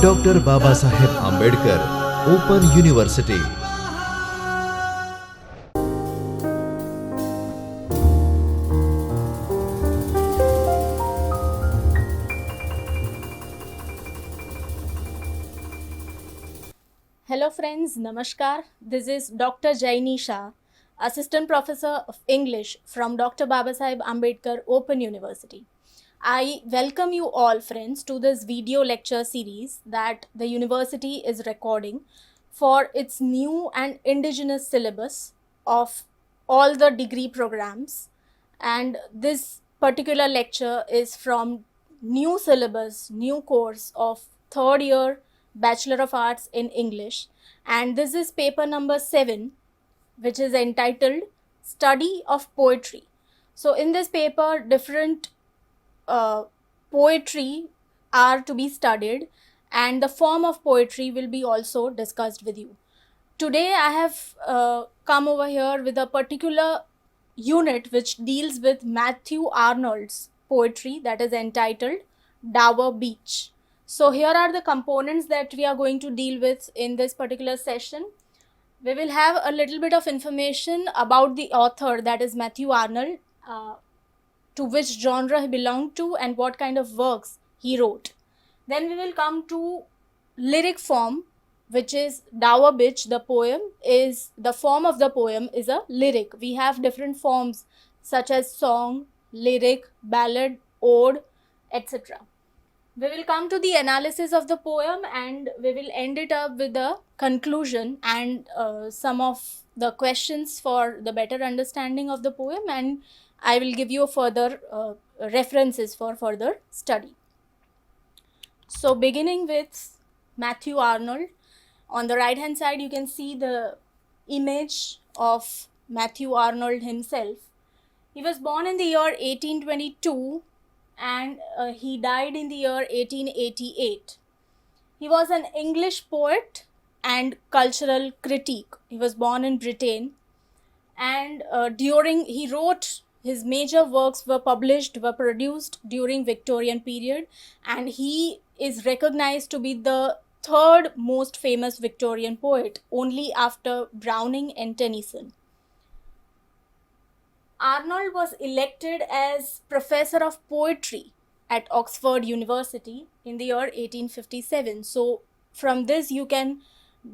Doctor Babasaheb Ambedkar open university. Hello friends, Namaskar. This is Dr. Jaini Shah, Assistant Professor of English from Dr. Babasaheb Ambedkar Open University. I welcome you all friends to this video lecture series that the university is recording for its new and indigenous syllabus of all the degree programs. And this particular lecture is from new syllabus, new course of third year Bachelor of Arts in English, and this is paper number 7, which is entitled Study of Poetry. So in this paper, different poetry are to be studied, and the form of poetry will be also discussed with you. Today I have come over here with a particular unit which deals with Matthew Arnold's poetry, that is entitled Dover Beach. So here are the components that we are going to deal with in this particular session. We will have a little bit of information about the author, that is Matthew Arnold, to which genre he belonged to and what kind of works he wrote. Then we will come to lyric form, which is Dover Beach. The form of the poem is a lyric. We have different forms such as song, lyric, ballad, ode, etc. We will come to the analysis of the poem and we will end it up with a conclusion and some of the questions for the better understanding of the poem, and I will give you further references for further study. So beginning with Matthew Arnold, on the right hand side you can see the image of Matthew Arnold himself. He was born in the year 1822 and he died in the year 1888. He was an English poet and cultural critic. He was born in Britain, and he wrote his major works were produced during Victorian period, and he is recognized to be the third most famous Victorian poet, only after Browning and Tennyson. Arnold was elected as Professor of Poetry at Oxford University in the year 1857. So from this you can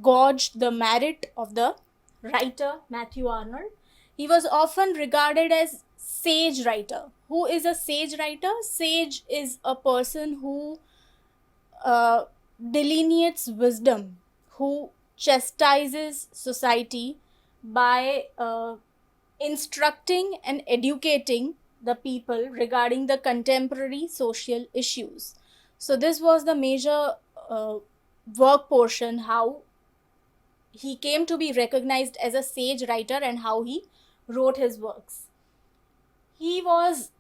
gauge the merit of the writer Matthew Arnold. He was often regarded as sage writer. Who is a sage writer? Sage is a person who delineates wisdom, who chastises society by instructing and educating the people regarding the contemporary social issues. So this was the major work portion, how he came to be recognized as a sage writer and how he wrote his works. He was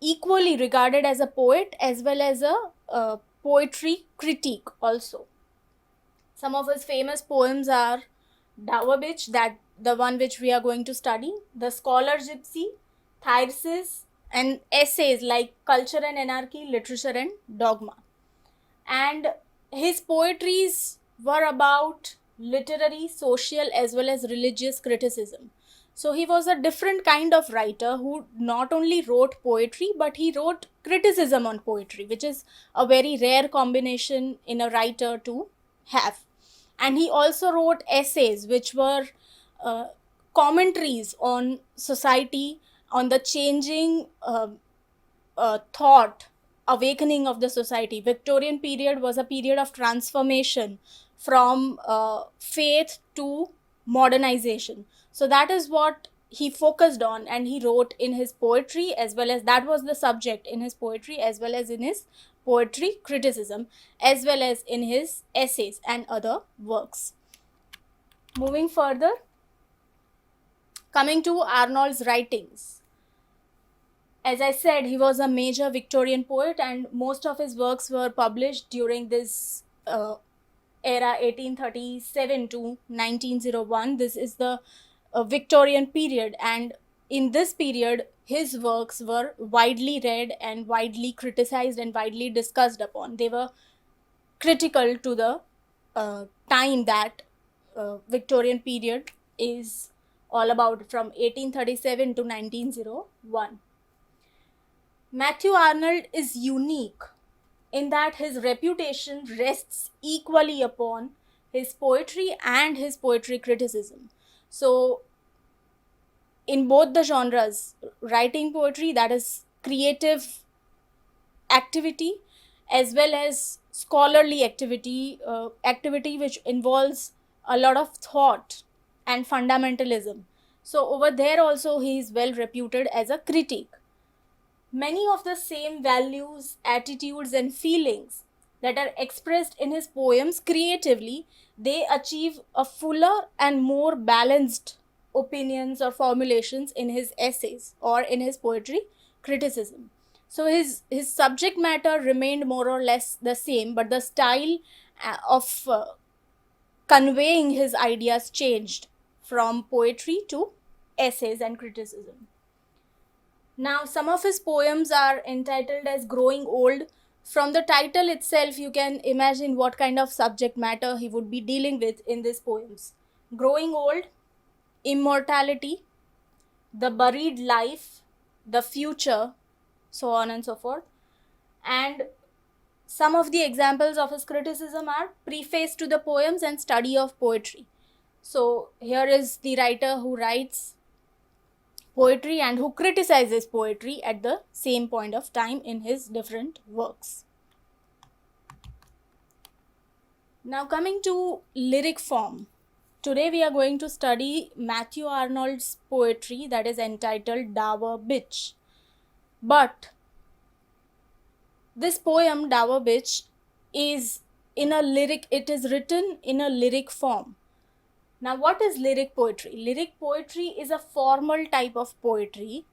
equally regarded as a poet as well as a poetry critic also. Some of his famous poems are Dover Beach, that the one which we are going to study, The Scholar Gypsy, Thyrsis, and essays like Culture and Anarchy, Literature and Dogma. And his poetries were about literary, social as well as religious criticism. So he was a different kind of writer who not only wrote poetry but he wrote criticism on poetry, which is a very rare combination in a writer to have. And he also wrote essays which were commentaries on society, on the changing thought, awakening of the society. Victorian period was a period of transformation from faith to modernization. So that is what he focused on and he wrote in his poetry, as well as that was the subject in his poetry, as well as in his poetry criticism, as well as in his essays and other works. Moving further, coming to Arnold's writings. As I said, he was a major Victorian poet and most of his works were published during this era, 1837 to 1901. This is the Victorian period, and in this period, his works were widely read and widely criticized and widely discussed upon. They were critical to the time that Victorian period is all about, from 1837 to 1901. Matthew Arnold is unique in that his reputation rests equally upon his poetry and his poetry criticism. So, in both the genres, writing poetry, that is creative activity, as well as scholarly activity, activity which involves a lot of thought and fundamentalism. So, over there also, he is well reputed as a critic. Many of the same values, attitudes, and feelings that are expressed in his poems creatively, they achieve a fuller and more balanced opinions or formulations in his essays or in his poetry criticism. So his subject matter remained more or less the same, but the style of conveying his ideas changed from poetry to essays and criticism. Now, some of his poems are entitled as Growing Old. From the title itself, you can imagine what kind of subject matter he would be dealing with in these poems. Growing old, immortality, the buried life, the future, so on and so forth. And some of the examples of his criticism are preface to the poems and study of poetry. So, here is the writer who writes poetry and who criticizes poetry at the same point of time in his different works. Now, coming to lyric form. Today we are going to study Matthew Arnold's poetry that is entitled Dower Bitch. But this poem, Dower Bitch, is it is written in a lyric form. Now, what is lyric poetry? Lyric poetry is a formal type of poetry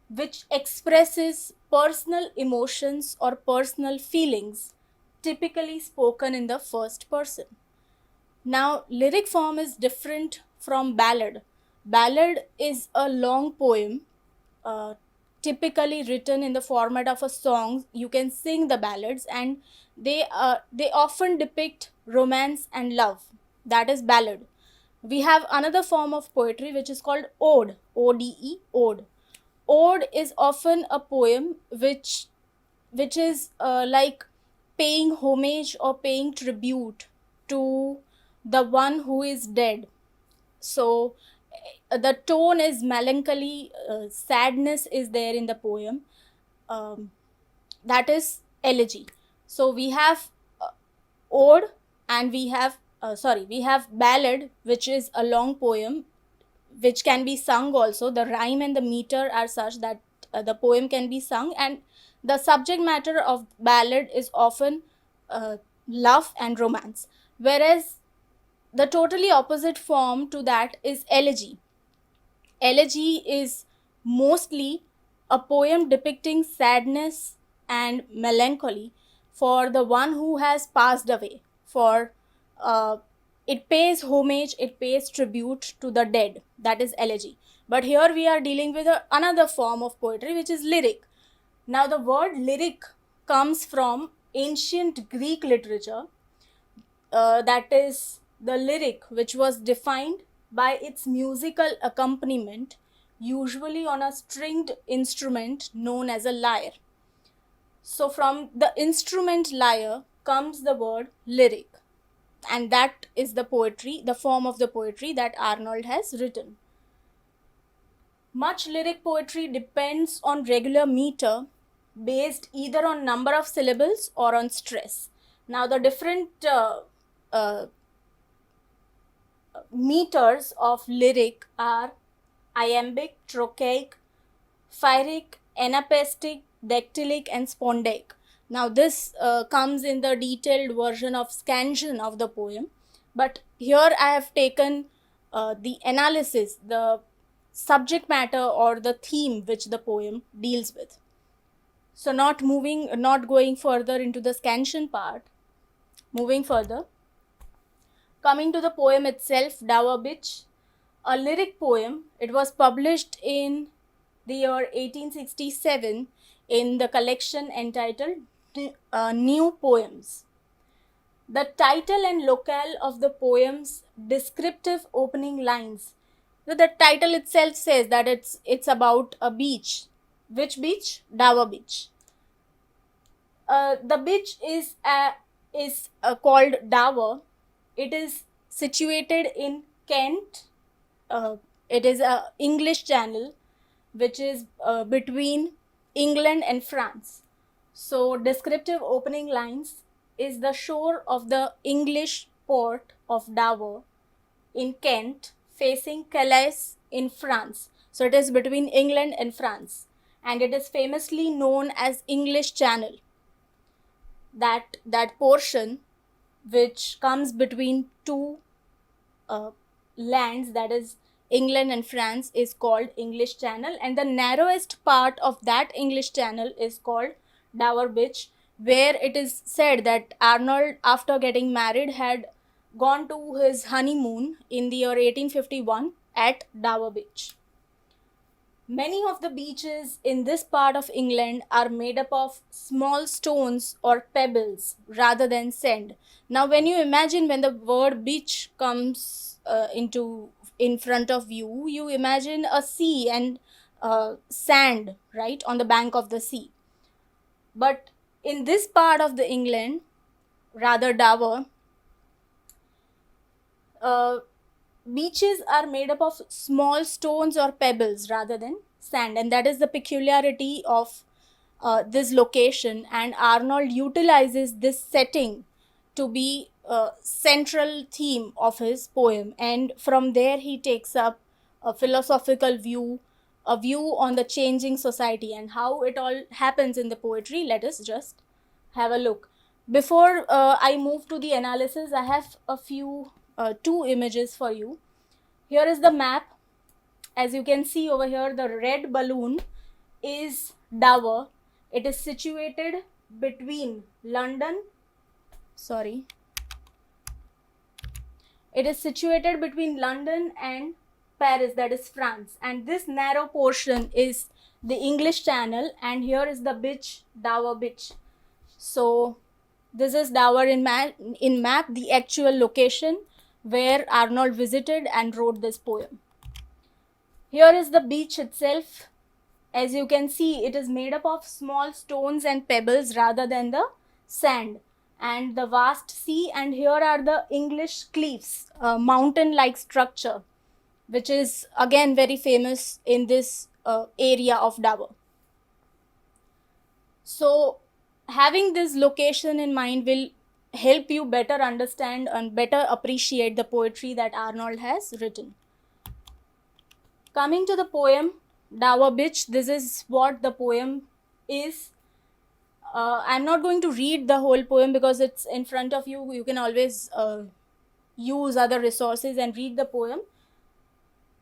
which expresses personal emotions or personal feelings, typically spoken in the first person. Now, lyric form is different from ballad. Ballad is a long poem, typically written in the format of a song. You can sing the ballads, and they often depict romance and love. That is ballad. We have another form of poetry which is called ode, O-D-E, ode. Ode is often a poem which is like paying homage or paying tribute to the one who is dead. So the tone is melancholy, sadness is there in the poem. That is elegy. So we have ode and we have ballad, which is a long poem which can be sung also. The rhyme and the meter are such that the poem can be sung, and the subject matter of ballad is often love and romance, whereas the totally opposite form to that is elegy. Elegy is mostly a poem depicting sadness and melancholy for the one who has passed away. It pays homage, it pays tribute to the dead. That is elegy. But here we are dealing with another form of poetry, which is lyric. Now, the word lyric comes from ancient Greek literature. That is the lyric, which was defined by its musical accompaniment, usually on a stringed instrument known as a lyre. So from the instrument lyre comes the word lyric, and that is the poetry, the form of the poetry that Arnold has written. Much lyric poetry depends on regular meter based either on number of syllables or on stress. Now, the different meters of lyric are iambic, trochaic, phairic, anapestic, dactylic, and spondaic. Now, this comes in the detailed version of scansion of the poem, but here I have taken the analysis, the subject matter or the theme which the poem deals with. So, not going further into the scansion part, moving further. Coming to the poem itself, Dower Bitch. a lyric poem. It was published in the year 1867 in the collection entitled New Poems. The title and locale of the poem's descriptive opening lines. So the title itself says that it's about a beach. Which beach? Dover Beach. The beach is called Dover. It is situated in Kent. It is a English channel which is between England and France. So descriptive opening lines is the shore of the English port of Dover in Kent facing Calais in France. So it is between England and France, and it is famously known as English Channel. That portion which comes between two lands, that is England and France, is called English Channel, and the narrowest part of that English Channel is called Dover Beach, where it is said that Arnold, after getting married, had gone to his honeymoon in the year 1851 at Dover Beach. Many of the beaches in this part of England are made up of small stones or pebbles rather than sand. Now, when you imagine, when the word beach comes in front of you, you imagine a sea and sand, right, on the bank of the sea. But in this part of the England, rather Dover, beaches are made up of small stones or pebbles rather than sand, and that is the peculiarity of this location, and Arnold utilizes this setting to be a central theme of his poem, and from there he takes up a philosophical view, a view on the changing society and how it all happens in the poetry. Let us just have a look. Before I move to the analysis, I have a few two images for you. Here is the map. As you can see over here, the red balloon is Dover. It is situated between London. Sorry. It is situated between London and Paris, that is France. And this narrow portion is the English Channel, and here is the beach, Dover Beach. So this is Dover in map, the actual location where Arnold visited and wrote this poem. Here is the beach itself. As you can see, it is made up of small stones and pebbles rather than the sand, and the vast sea, and here are the English cliffs, a mountain-like structure, which is again very famous in this area of Dover. So having this location in mind will help you better understand and better appreciate the poetry that Arnold has written. Coming to the poem Dover Beach, this is what the poem is. I'm not going to read the whole poem because it's in front of you. You can always use other resources and read the poem.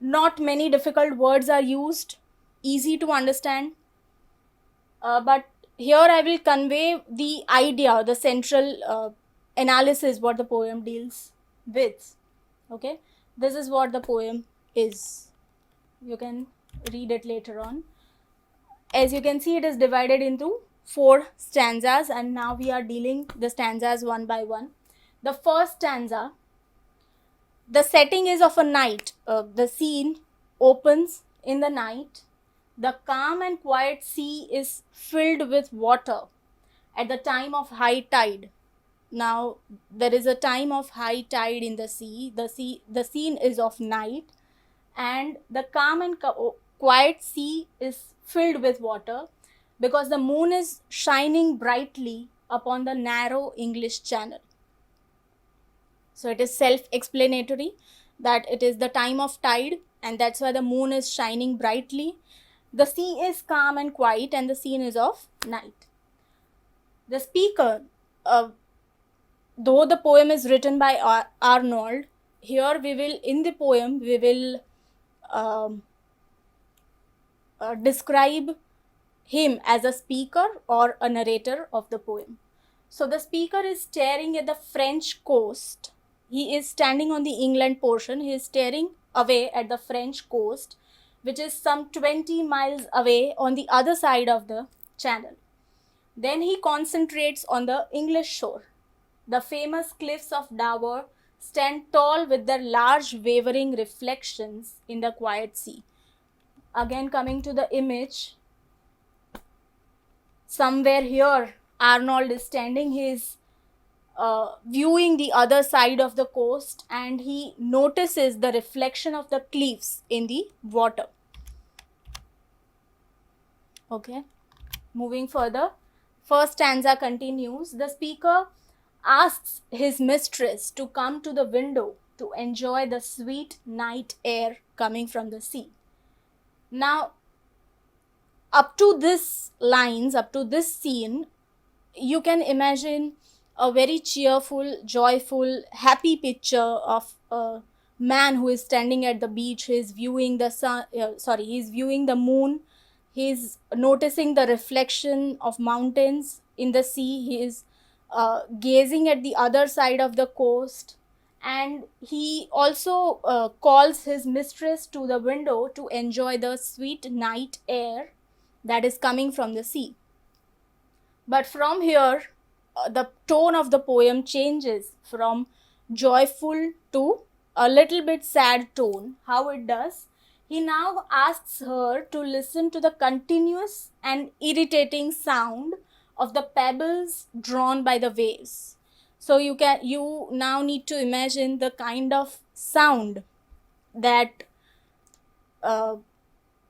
Not many difficult words are used, easy to understand. But here I will convey the idea, the central analysis, what the poem deals with. Okay, this is what the poem is. You can read it later on. As you can see, it is divided into 4 stanzas, and now we are dealing the stanzas one by one. The first stanza, the setting is of a night. The scene opens in the night. The calm and quiet sea is filled with water at the time of high tide. Now, there is a time of high tide in the sea. The scene is of night, and the calm and quiet sea is filled with water because the moon is shining brightly upon the narrow English Channel. So it is self-explanatory that it is the time of tide, and that's why the moon is shining brightly. The sea is calm and quiet, and the scene is of night. The speaker, though the poem is written by Arnold, here in the poem we will describe him as a speaker or a narrator of the poem. So the speaker is staring at the French coast. He is standing on the England portion. He is staring away at the French coast, which is some 20 miles away on the other side of the channel. Then he concentrates on the English shore. The famous cliffs of Dover stand tall with their large wavering reflections in the quiet sea. Again, coming to the image, somewhere here, Arnold is standing, he is viewing the other side of the coast, and he notices the reflection of the cliffs in the water. Okay, moving further, first stanza continues. The speaker asks his mistress to come to the window to enjoy the sweet night air coming from the sea. Now, up to this lines, up to this scene, you can imagine a very cheerful, joyful, happy picture of a man who is standing at the beach. He is viewing the sun. He is viewing the moon. He is noticing the reflection of mountains in the sea. He is gazing at the other side of the coast, and he also calls his mistress to the window to enjoy the sweet night air that is coming from the sea. But from here, the tone of the poem changes from joyful to a little bit sad tone. How it does? He now asks her to listen to the continuous and irritating sound of the pebbles drawn by the waves. So you now need to imagine the kind of sound that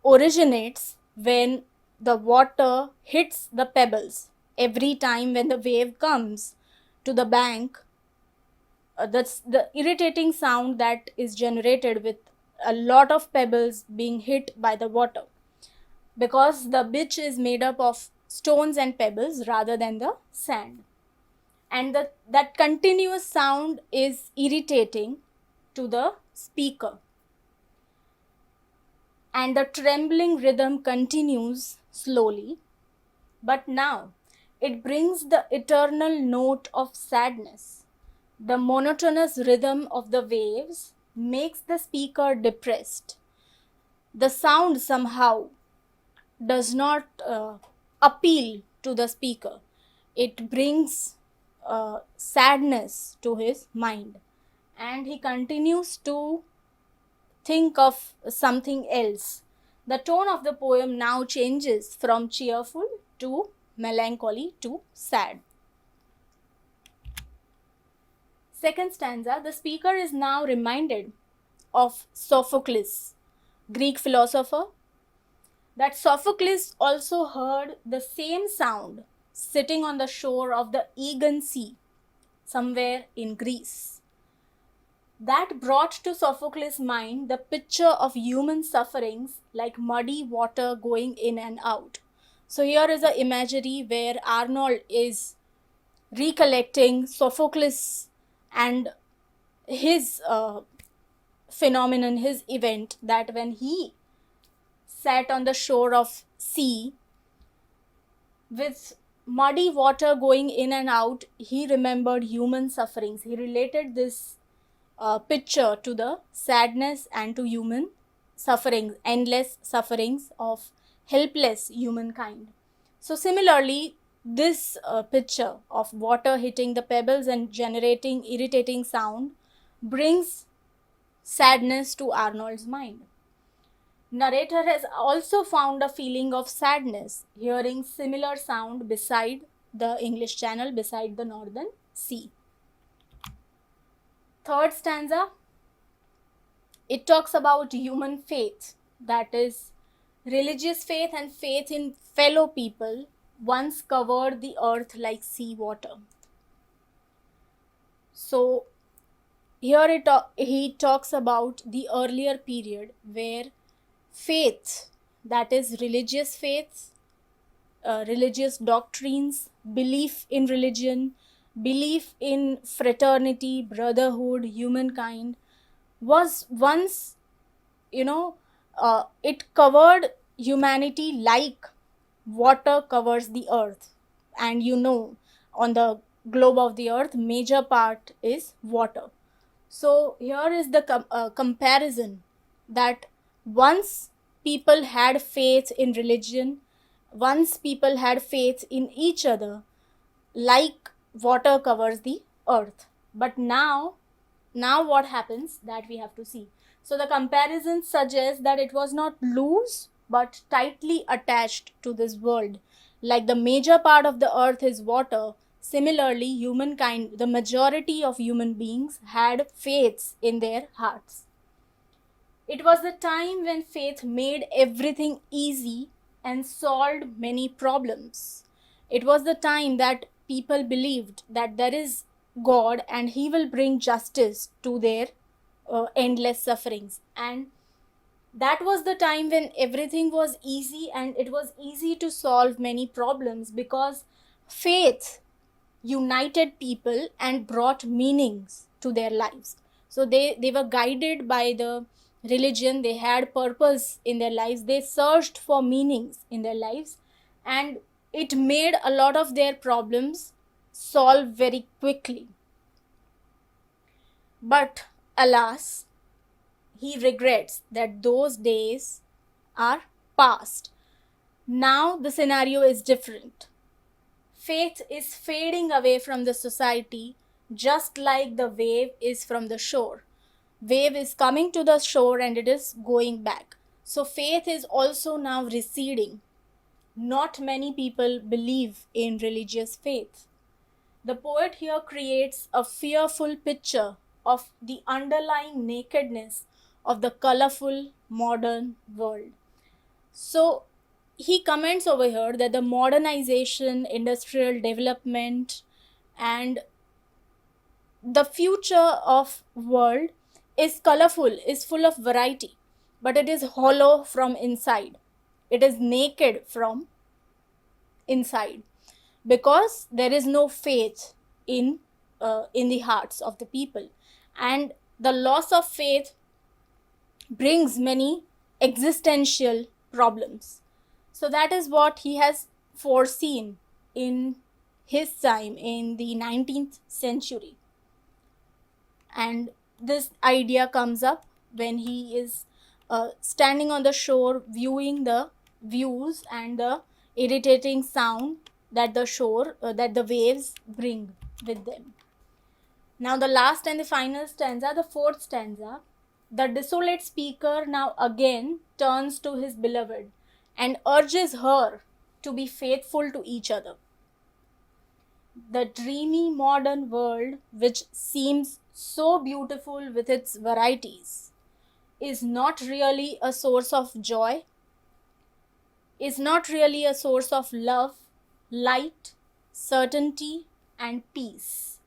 originates when the water hits the pebbles. Every time when the wave comes to the bank, that's the irritating sound that is generated with a lot of pebbles being hit by the water, because the beach is made up of stones and pebbles rather than the sand, and that continuous sound is irritating to the speaker, and the trembling rhythm continues slowly, but now it brings the eternal note of sadness. The monotonous rhythm of the waves makes the speaker depressed. The sound somehow does not appeal to the speaker. It brings sadness to his mind, and he continues to think of something else. The tone of the poem now changes from cheerful to melancholy to sad. Second stanza, the speaker is now reminded of Sophocles, Greek philosopher, that Sophocles also heard the same sound sitting on the shore of the Aegean Sea, somewhere in Greece. That brought to Sophocles' mind the picture of human sufferings like muddy water going in and out. So here is an imagery where Arnold is recollecting Sophocles and his phenomenon, his event, that when he sat on the shore of sea with muddy water going in and out, he remembered human sufferings. He related this picture to the sadness and to human sufferings, endless sufferings of helpless humankind. So similarly, this picture of water hitting the pebbles and generating irritating sound brings sadness to Arnold's mind. Narrator has also found a feeling of sadness hearing similar sound beside the English Channel, beside the Northern Sea. Third stanza, it talks about human faith, that is, religious faith and faith in fellow people once covered the earth like sea water. So here he talks about the earlier period where faith, that is religious faith, religious doctrines, belief in religion, belief in fraternity, brotherhood, humankind, was once, it covered humanity like water covers the earth. And on the globe of the earth, major part is water. So here is the comparison that once people had faith in religion, once people had faith in each other, like water covers the earth. But now what happens, that we have to see. So the comparison suggests that it was not loose but tightly attached to this world. Like the major part of the earth is water, similarly humankind, the majority of human beings had faiths in their hearts. It was the time when faith made everything easy and solved many problems. It was the time that people believed that there is God and He will bring justice to their endless sufferings. And that was the time when everything was easy and it was easy to solve many problems, because faith united people and brought meanings to their lives. So they were guided by the religion, they had purpose in their lives, they searched for meanings in their lives, and it made a lot of their problems solve very quickly. But alas, he regrets that those days are past. Now the scenario is different. Faith is fading away from the society, just like the wave is from the shore. Wave is coming to the shore and it is going back. So faith is also now receding. Not many people believe in religious faith. The poet here creates a fearful picture of the underlying nakedness of the colorful modern world. So he comments over here that the modernization, industrial development, and the future of world is colorful, is full of variety, but it is hollow from inside. It is naked from inside, because there is no faith in the hearts of the people, and the loss of faith brings many existential problems. So that is what he has foreseen in his time in the 19th century. And this idea comes up when he is standing on the shore viewing the views and the irritating sound that the waves bring with them. Now the last and the final stanza, the fourth stanza, the desolate speaker now again turns to his beloved and urges her to be faithful to each other. The dreamy modern world, which seems so beautiful with its varieties, is not really a source of joy, is not really a source of love, light, certainty, and peace.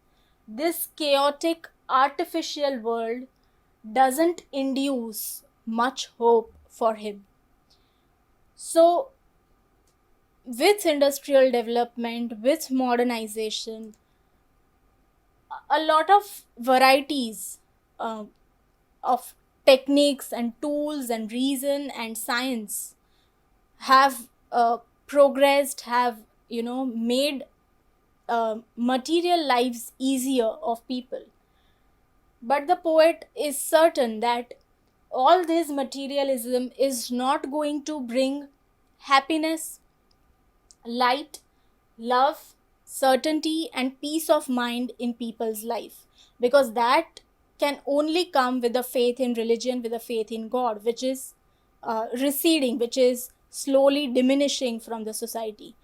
This chaotic, artificial world doesn't induce much hope for him. So, with industrial development, with modernization, a lot of varieties of techniques and tools and reason and science have progressed, have made material lives easier of people. But the poet is certain that all this materialism is not going to bring happiness, light, love, certainty, and peace of mind in people's life, because that can only come with a faith in religion, with a faith in God, which is receding, which is slowly diminishing from the society.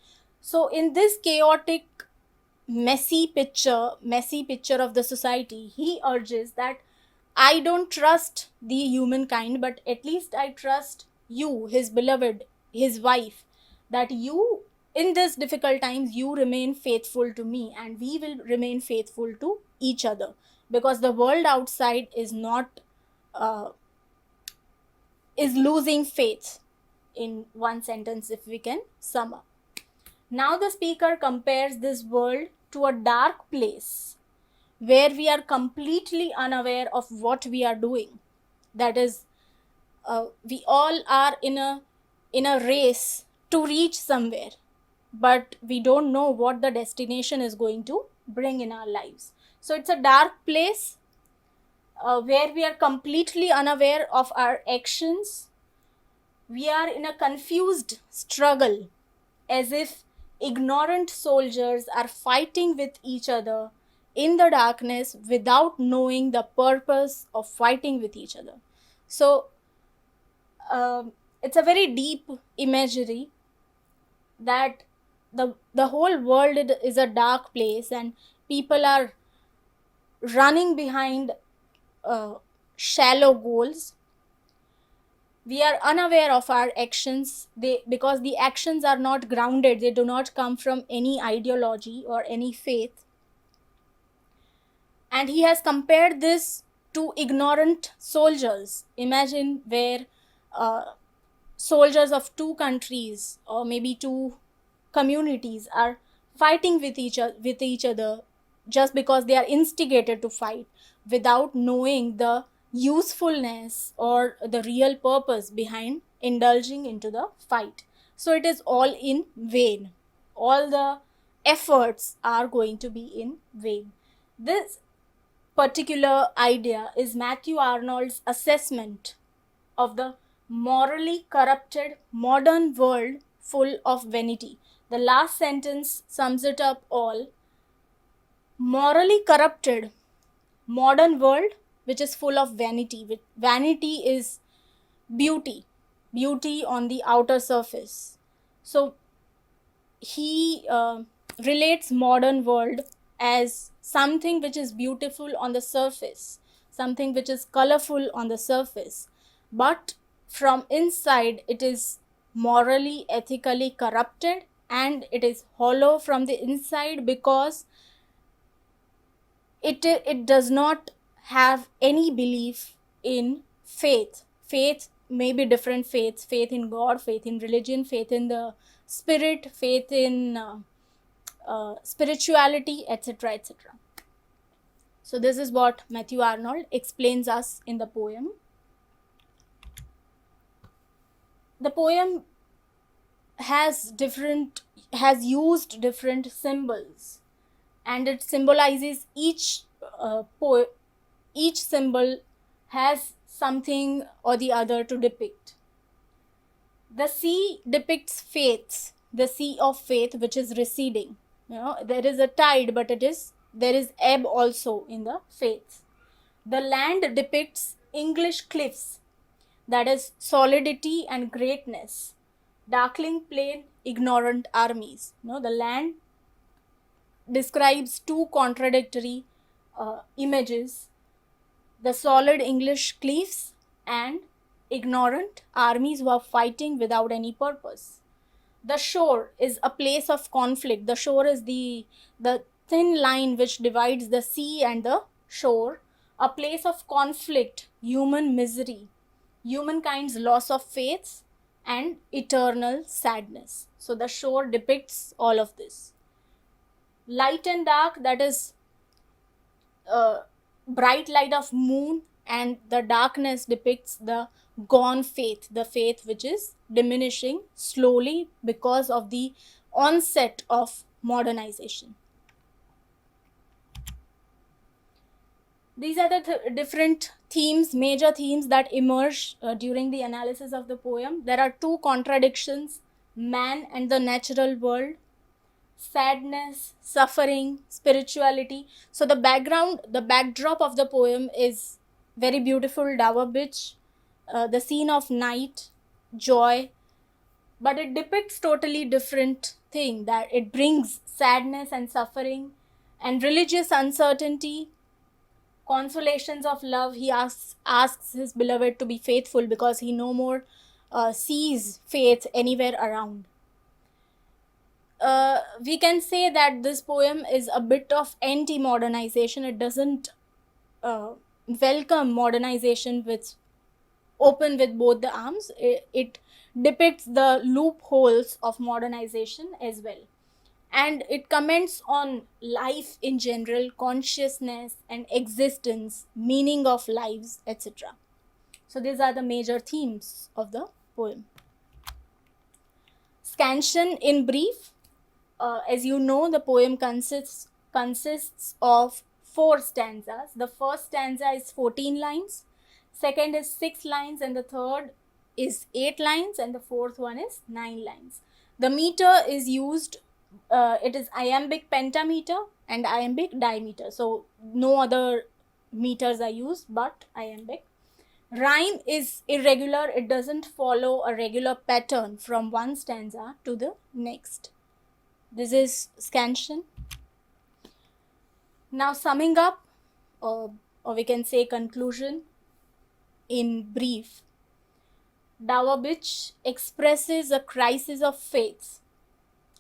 So in this chaotic, messy picture of the society, he urges that I don't trust the humankind, but at least I trust you, his beloved, his wife, that you, in this difficult times, you remain faithful to me, and we will remain faithful to each other, because the world outside is not is losing faith, in one sentence if we can sum up. Now the speaker compares this world to a dark place where we are completely unaware of what we are doing. That is, we all are in a race to reach somewhere, but we don't know what the destination is going to bring in our lives. So it's a dark place. where we are completely unaware of our actions. We are in a confused struggle, as if ignorant soldiers are fighting with each other in the darkness without knowing the purpose of fighting with each other. So, it's a very deep imagery that the whole world is a dark place and people are running behind shallow goals. We are unaware of our actions, because the actions are not grounded, they do not come from any ideology or any faith. And he has compared this to ignorant soldiers. Imagine where soldiers of two countries or maybe two communities are fighting with each other just because they are instigated to fight without knowing the usefulness or the real purpose behind indulging into the fight. So it is all in vain. All the efforts are going to be in vain. This particular idea is Matthew Arnold's assessment of the morally corrupted modern world full of vanity. The last sentence sums it up all. Morally corrupted modern world which is full of vanity. Vanity is beauty on the outer surface. So he relates modern world as something which is beautiful on the surface, something which is colorful on the surface, but from inside it is morally, ethically corrupted, and it is hollow from the inside because it does not have any belief in faith may be different faiths, faith in God, faith in religion, faith in the spirit, faith in spirituality, etc., etc. So this is what Matthew Arnold explains us in the poem. The poem has used different symbols, and it symbolizes each symbol has something or the other to depict. The sea depicts faiths, the sea of faith which is receding. There is a tide, but there is ebb also in the faiths. The land depicts English cliffs, that is solidity and greatness. Darkling plain, ignorant armies. The land describes two contradictory images: the solid English cliffs and ignorant armies who are fighting without any purpose. The shore is a place of conflict. The shore is the thin line which divides the sea and the shore, a place of conflict, human misery, humankind's loss of faith, and eternal sadness. So the shore depicts all of this. Light and dark, that is bright light of moon, and the darkness depicts the gone faith, the faith which is diminishing slowly because of the onset of modernization. These are the different themes, major themes that emerge during the analysis of the poem. There are two contradictions: man and the natural world, sadness, suffering, spirituality. So the backdrop of the poem is very beautiful Dower Beach, the scene of night, joy, but it depicts totally different thing, that it brings sadness and suffering and religious uncertainty, consolations of love. He asks his beloved to be faithful because he no more sees faith anywhere around. We can say that this poem is a bit of anti-modernization. It doesn't welcome modernization with open with both the arms. It depicts the loopholes of modernization as well. And it comments on life in general, consciousness and existence, meaning of lives, etc. So these are the major themes of the poem. Scansion in brief. As you know, the poem consists of 4 stanzas. The first stanza is 14 lines, second is 6 lines, and the third is 8 lines, and the fourth one is 9 lines. The meter is used, it is iambic pentameter and iambic dimeter. So no other meters are used but iambic. Rhyme is irregular, it doesn't follow a regular pattern from one stanza to the next. This is scansion. Now summing up, or we can say conclusion in brief, Dowabich expresses a crisis of faith,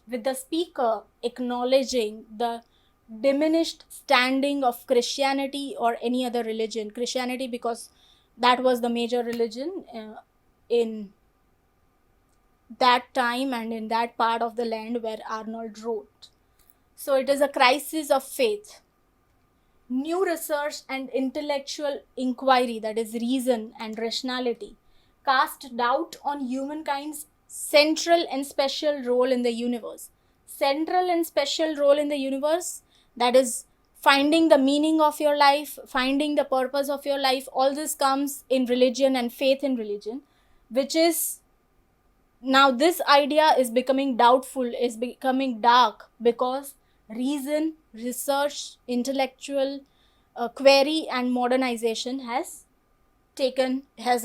with the speaker acknowledging the diminished standing of Christianity or any other religion. Christianity because that was the major religion in that time and in that part of the land where Arnold wrote. So it is a crisis of faith. New research and intellectual inquiry, that is reason and rationality, cast doubt on humankind's central and special role in the universe. Central and special role in the universe, that is finding the meaning of your life, finding the purpose of your life, all this comes in religion and faith in religion, which is now this idea is becoming doubtful, is becoming dark because reason, research, intellectual query and modernization has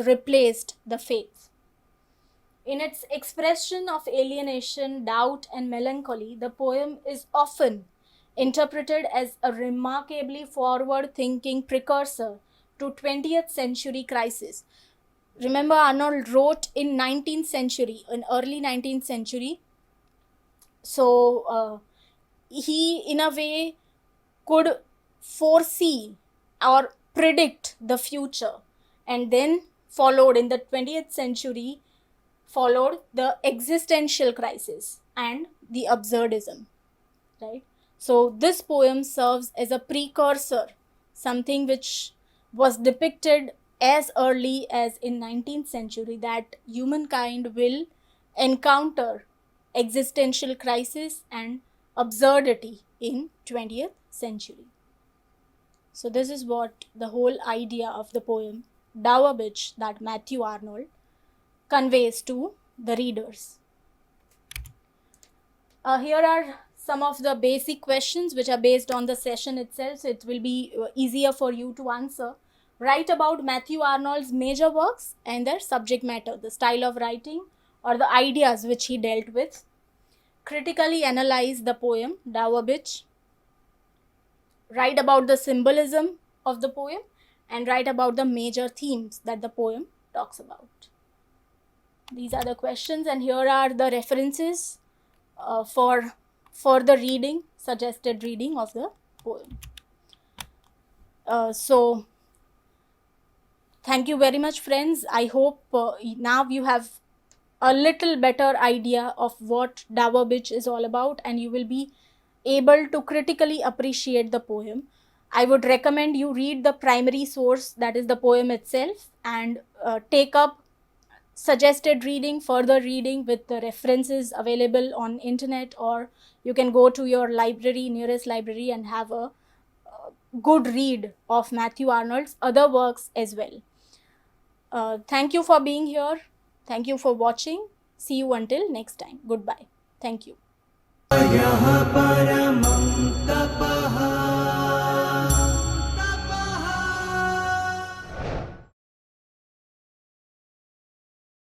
replaced the faith. In its expression of alienation, doubt and melancholy, the poem is often interpreted as a remarkably forward-thinking precursor to 20th century crisis. Remember, Arnold wrote in 19th century, in early 19th century. So he, in a way, could foresee or predict the future, and then followed in the 20th century, followed the existential crisis and the absurdism, right? So this poem serves as a precursor, something which was depicted as early as in 19th century, that humankind will encounter existential crisis and absurdity in 20th century. So this is what the whole idea of the poem Dowabich, that Matthew Arnold conveys to the readers. Here are some of the basic questions which are based on the session itself, so it will be easier for you to answer. Write about Matthew Arnold's major works and their subject matter, the style of writing or the ideas which he dealt with. Critically analyze the poem Dowabich. Write about the symbolism of the poem and write about the major themes that the poem talks about. These are the questions, and here are the references for further reading, suggested reading of the poem. So thank you very much, friends. I hope now you have a little better idea of what Dowabich is all about, and you will be able to critically appreciate the poem. I would recommend you read the primary source, that is the poem itself, and take up suggested reading, further reading with the references available on internet, or you can go to your library, nearest library, and have a good read of Matthew Arnold's other works as well. Thank you for being here. Thank you for watching. See you until next time. Goodbye. Thank you.